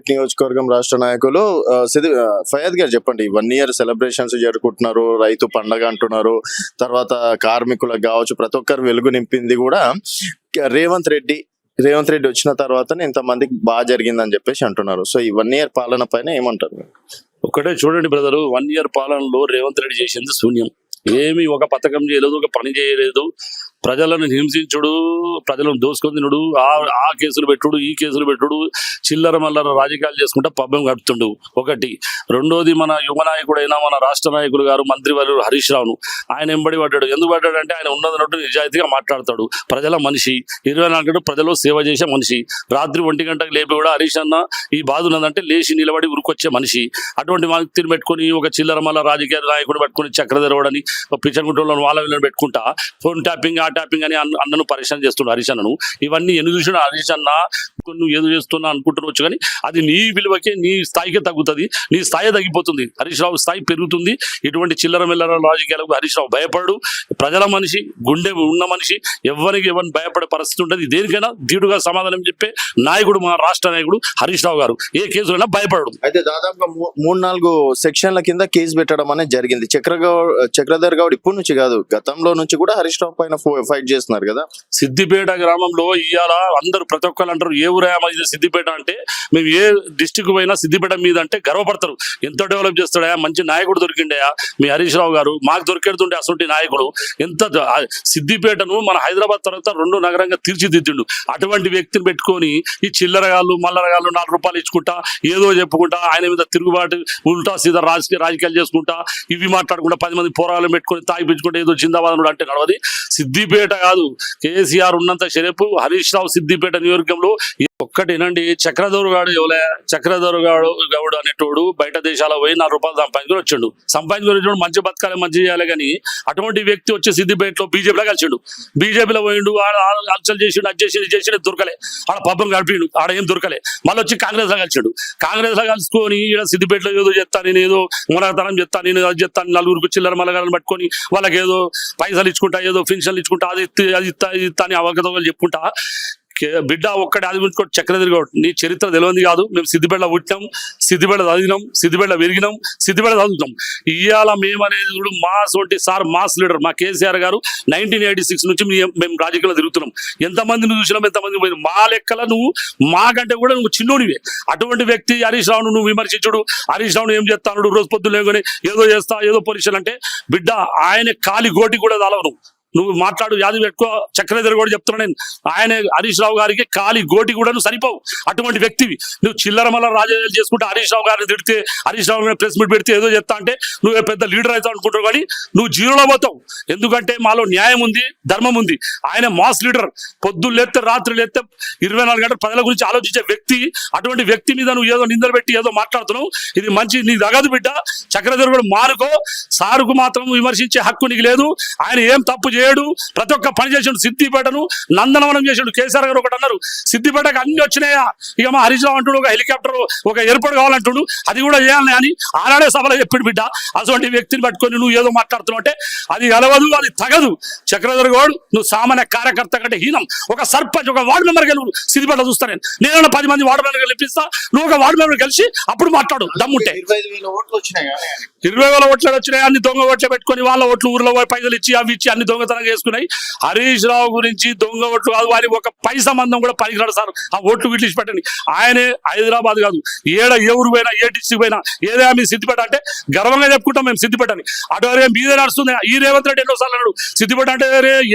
సిద్దిపేట నియోజకవర్గం రాష్ట్ర నాయకులు ఫయాద్ గారు చెప్పండి. 1 year సెలబ్రేషన్స్ జరుపుకుంటున్నారు, రైతు పండగ అంటున్నారు, తర్వాత కార్మికులకు కావచ్చు ప్రతి ఒక్కరు వెలుగు నింపింది కూడా రేవంత్ రెడ్డి వచ్చిన తర్వాతనే ఇంతమందికి బాగా జరిగిందని చెప్పేసి అంటున్నారు. సో ఈ 1 year పాలన పైన ఏమంటారు? ఒకటే చూడండి బ్రదరు, 1 year పాలనలో రేవంత్ రెడ్డి చేసింది శూన్యం. ఏమి ఒక పథకం చేయలేదు, ఒక పని చేయలేదు. ప్రజలను హింసించుడు, ప్రజలను దోసుకొని తినుడు, ఆ కేసులు పెట్టుడు, ఈ కేసులు పెట్టుడు, చిల్లర మల్లర రాజకీయాలు చేసుకుంటా పబ్బం గడుపుతుండు. ఒకటి. రెండోది, మన యువ నాయకుడైన మన రాష్ట్ర నాయకులు గారు మంత్రివర్యులు హరీష్ రావును ఆయన ఎంబడి పడ్డాడు. ఎందుకు పడ్డాడంటే ఆయన ఉన్నదన్నట్టు నిజాయితీగా మాట్లాడతాడు. ప్రజల మనిషి, 24 గంటలు ప్రజలు సేవ చేసే మనిషి. రాత్రి 1 గంటకు లేపి కూడా హరీష్ అన్న ఈ బాధ ఉన్నదంటే లేచి నిలబడి ఉరుకొచ్చే మనిషి. అటువంటి వ్యక్తిని పెట్టుకుని ఒక చిల్లర మల్ల రాజకీయ నాయకుడు పెట్టుకుని చక్ర తెరవడని పిచ్చగుంటలను వాళ్ళ వీళ్ళని పెట్టుకుంటా ఫోన్ ట్యాపింగ్ ట్యాపింగ్ అని అన్నను పరిశ్రమ చేస్తున్నాడు హరీష్ అన్నను. ఇవన్నీ ఎందుకు చూసినా హరీష్ అన్న నువ్వు ఏదో చేస్తున్నా అనుకుంటున్నావచ్చు, కానీ అది నీ విలువకే, నీ స్థాయికే తగ్గుతుంది. నీ స్థాయి తగ్గిపోతుంది, హరీష్ రావు స్థాయి పెరుగుతుంది. ఇటువంటి చిల్లర మిల్లర రాజకీయాలకు హరీష్ రావు భయపడు. ప్రజల మనిషి, గుండె ఉన్న మనిషి, ఎవరికి భయపడే పరిస్థితి ఉంటుంది. దేనికైనా ధీటుగా సమాధానం చెప్పే నాయకుడు మా రాష్ట్ర నాయకుడు హరీష్ రావు గారు. ఏ కేసులైనా భయపడడు. అయితే దాదాపుగా 3-4 సెక్షన్ల కింద కేసు పెట్టడం అనేది జరిగింది. చక్రధర్ గౌడ్ ఇప్పటి నుంచి కాదు, గతంలో నుంచి కూడా హరీష్ రావు పైన ఫైట్ చేస్తున్నారు కదా. సిద్దిపేట గ్రామంలో ఇవాళ అందరూ ప్రతి ఒక్కరు అంటారు, ఏ ఊరేమో ఇది సిద్దిపేట అంటే, మేము ఏ డిస్టిక్ పోయినా సిద్దిపేట మీద అంటే గర్వపడతారు. ఎంత డెవలప్ చేస్తాడా, మంచి నాయకుడు దొరికిండయా మీ హరీష్ రావు గారు. మాకు దొరికేడుతుండే అసలు నాయకుడు. ఎంత సిద్దిపేటను మన హైదరాబాద్ తర్వాత 2వ నగరంగా తీర్చిదిద్దిండు. అటువంటి వ్యక్తిని పెట్టుకొని ఈ చిల్లరగాళ్ళు మల్లరగాళ్ళు 4 రూపాయలు ఇచ్చుకుంటా ఏదో చెప్పుకుంటా ఆయన మీద తిరుగుబాటు ఉల్టా సీదా రాజకీయాలు చేసుకుంటా ఇవి మాట్లాడుకుంటా 10 మంది పోరాలను పెట్టుకొని తాగిపించుకుంటే ఏదో జిందాబాద్ అంటే నడవది. సిద్దిపేట కాదు, కేసీఆర్ ఉన్నంత షరేపు హరీష్ రావు సిద్దిపేట నియోజకవర్గంలో. ఒక్కటేనండి, చక్రధర్ గౌడ్ అనేటోడు బయట దేశాలకు పోయి 4 రూపాయలు సంపాదించుకొని మంచి బతకాలి, మంచి చేయాలి. కానీ అటువంటి వ్యక్తి వచ్చి సిద్దిపేటలో బీజేపీలో కలిసిండు. బీజేపీలో పోయిండు, అల్చల్ చేసిండు, అది చేసి దొరకలే. ఆడ పబ్బం గడిపిండు, ఆడ ఏం దొరకలే. మళ్ళీ వచ్చి కాంగ్రెస్ లో కలిసిండు. కాంగ్రెస్ లో కలుసుకొని ఈడ సిద్దిపేటలో ఏదో చెప్తాను, నేను ఏదో మునగతనం చెప్తాను, నేను అది చెప్తాను, 4 చిల్లర మల్లగాలను పట్టుకొని వాళ్ళకి ఏదో పైసలు ఇచ్చుకుంటా, ఏదో పెన్షన్లు ఇచ్చుకుంటా, అది ఇస్తా అని అవకతవకలు చెప్పుకుంటా. బిడ్డ ఒక్కటి అది గురించి చక్రధర్ గౌడ్, నీ చరిత్ర తెలియదు కాదు. మేము సిద్దిపేటలో పుట్టినాం, సిద్దిపేట చదివినాం, సిద్దిపేట పెరిగినాం, సిద్దిపేట చదువుతాం. ఇవాళ మేమనేది కూడా మాస్ లీడర్ మా కేసీఆర్ గారు 1986 నుంచి మేము రాజకీయాల్లో తిరుగుతున్నాం. ఎంతమందిని చూసినాం, ఎంతమంది పోయినాం. మా లెక్కల నువ్వు మాకంటే కూడా నువ్వు చిన్నోనివే. అటువంటి వ్యక్తి హరీష్ రావును నువ్వు విమర్శించుడు, హరీష్ రావును ఏం చేస్తాను రోజు పొద్దున్న లేకొని ఏదో చేస్తా, ఏదో పొజిషన్ అంటే బిడ్డ ఆయన కాలి గోటి కూడా తలవను. నువ్వు మాట్లాడు, యాది పెట్టుకో. చక్రధర్ కూడా చెప్తున్నా నేను, ఆయన హరీష్ రావు గారికి కాలి గోటి కూడా నువ్వు సరిపోవు. అటువంటి వ్యక్తివి నువ్వు చిల్లర మల్ల రాజకీయాలు చేసుకుంటే హరీష్ రావు గారిని తిడితే, హరీష్ రావు గారిని ప్రెస్ మీట్ పెడితే ఏదో చెప్తా అంటే నువ్వు పెద్ద లీడర్ అవుతావు అనుకుంటావు, కానీ నువ్వు జీరోలో పోతావు. ఎందుకంటే మాలో న్యాయం ఉంది, ధర్మం ఉంది. ఆయన మాస్ లీడర్, పొద్దున్న లేస్తే రాత్రి లేస్తే 24 గంటలు ప్రజల గురించి ఆలోచించే వ్యక్తి. అటువంటి వ్యక్తి మీద నువ్వు ఏదో నిందలు పెట్టి ఏదో మాట్లాడుతున్నావు, ఇది మంచి నీ తగదు బిడ్డ. చక్రధర్ కూడా మానుకో. సారుకు మాత్రం విమర్శించే హక్కు నీకు లేదు. ఆయన ఏం తప్పు చేయడు, ప్రతి ఒక్క పని చేసాడు. సిద్దిపేటను నందనవనం చేసాడు. కేసీఆర్ గారు ఒకటి అన్నారు, సిద్దిపేటకు అన్ని వచ్చినాయా, ఇక మా హరీష్ రావు అంటుడు ఒక హెలికాప్టర్, ఒక ఎయిర్పోర్ట్ కావాలంటుడు, అది కూడా చేయాలని అని ఆనాడే సభలో చెప్పాడు బిడ్డ. అటువంటి వ్యక్తిని పట్టుకొని నువ్వు ఏదో మాట్లాడుతున్నావు అంటే అది గెలవదు, అది తగదు. చక్రధర్ గౌడ్, నువ్వు సామాన్య కార్యకర్త కంటే హీనం. ఒక సర్పంచ్, ఒక వార్డు మెంబర్ నువ్వు సిద్దిపేట చూస్తాను. నేను 10 మంది వార్డు మెంబర్ గెలిపిస్తా, నువ్వు ఒక వార్డు మెంబర్ కలిసి అప్పుడు మాట్లాడు దమ్ముంటే. 20,000 ఓట్లు వచ్చినాయి, 20,000 ఓట్లు వచ్చినాయి. అన్ని దొంగ ఓట్లే పెట్టుకొని వాళ్ళ ఓట్లు ఊర్లో పైసలు ఇచ్చి అవి ఇచ్చి అన్ని దొంగతనం చేసుకున్నాయి. హరీష్ రావు గురించి దొంగ ఓట్లు కాదు, వారి ఒక పైసా మందం కూడా పనికిరాడు సార్. ఆ ఓట్లు వీటి పెట్టండి. ఆయనే హైదరాబాద్ కాదు, ఏ ఊరు పోయినా, ఏ డిస్ట్రిక్ట్ పోయినా, ఏదైనా మీ సిద్దిపేట అంటే గర్వంగా చెప్పుకుంటాం మేము సిద్దిపేట అని. అటు మీదే నడుస్తుంది. ఈ రేవంత్ రెడ్డి ఎన్నోసార్లు అన్నాడు సిద్దిపేట అంటే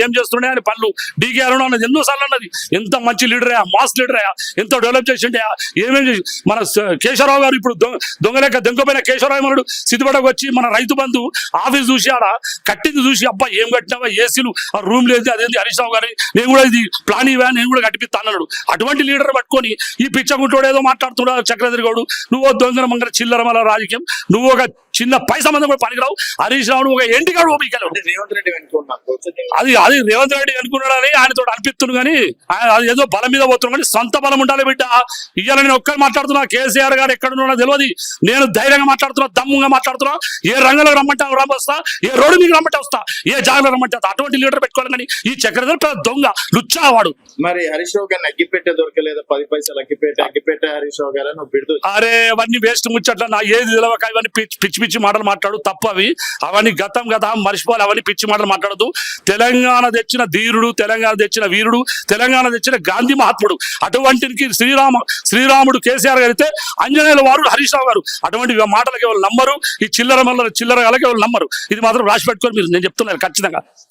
ఏం చేస్తుండే అని పనులు. డీకే అరుణ అన్నది ఎన్నోసార్లు అన్నది. ఎంత మంచి లీడర్ అయ్యా, మాస్ లీడర్ అయ్యా, ఎంతో డెవలప్ చేసిండే. ఏమేం చేసి మన కేశవరావు గారు ఇప్పుడు దొంగలేక దెంకపోయిన కేశవరావు మనడు సిద్దిపేటకు వచ్చి మన రైతు బంధు ఆఫీస్ చూసి ఆడ కట్టింది చూసి, అబ్బా ఏం కట్టినావా, ఏసీలు ఆ రూమ్ లేదు, అదేంటి హరీష్ రావు గారి నేను కూడా ఇది ప్లాన్ ఇవా, నేను కూడా కట్టిపిస్తా అన్నాడు. అటువంటి లీడర్ పట్టుకొని ఈ పిచ్చగుంటోడు ఏదో మాట్లాడుతున్నాడు చక్రధర్ గౌడ్. నువ్వు దొంగన మంగళ చిల్లర మల్ల రాజకీయం, నువ్వు ఒక చిన్న పై సంబంధం కూడా పనికిరావు. హరీష్ రావును ఒక ఎంటికాడు ఓపికలు రేవంత్ రెడ్డి వెనుకున్నాడు అది రేవంత్ రెడ్డి అనుకున్నాడని ఆయనతో అనిపిస్తుంది కానీ అది ఏదో బలం మీద పోతున్నాడు కానీ సొంత బలం ఉండాలి బిడ్డ. ఇవాళ నేను ఒక్కరు మాట్లాడుతున్నా, కేసీఆర్ గారు ఎక్కడున్నా తెలియదు, నేను ధైర్యంగా మాట్లాడుతున్నా, దమ్ముగా మాట్లాడుతున్నా. ఏ రంగంలో రమ్మంటే వస్తా, ఏ రోడ్డు మీకు రమ్మంటే వస్తా, ఏ జాగ్రత్త రమ్మంటే అటువంటి లీడర్ పెట్టుకోవాలి. కానీ ఈ చక్రధర్ పెద్ద దొంగ లుచ్చావాడు. మరి హరీష్ రావు గారిని అగ్గిపెట్టే దొరకలేదు, 10 పైసలు అగ్గిపెట్టే హరీష్ రావు గారు నువ్వు పెడుతూ. అరే అవన్నీ వేస్ట్ ముచ్చట్ల, నా ఏది తెలవక ఇవన్నీ పిచ్చి పిచ్చి మాటలు మాట్లాడు, తప్పు అవి. అవన్నీ గతం మర్చిపోవాలి, అవన్నీ పిచ్చి మాటలు మాట్లాడదు. తెలంగాణ తెచ్చిన ధీరుడు, తెలంగాణ తెచ్చిన వీరుడు, తెలంగాణ తెచ్చిన గాంధీ మహాత్ముడు. అటువంటికి శ్రీరాముడు కేసీఆర్ గారు అయితే ఆంజనేయుల వారు హరీష్ రావు గారు. అటువంటి మాటలకి ఎవరు నమ్మరు, ఈ చిల్లర గాలకి ఎవరు నమ్మరు. ఇది మాత్రం రాసి పెట్టుకొని మీరు, నేను చెప్తున్నాను ఖచ్చితంగా.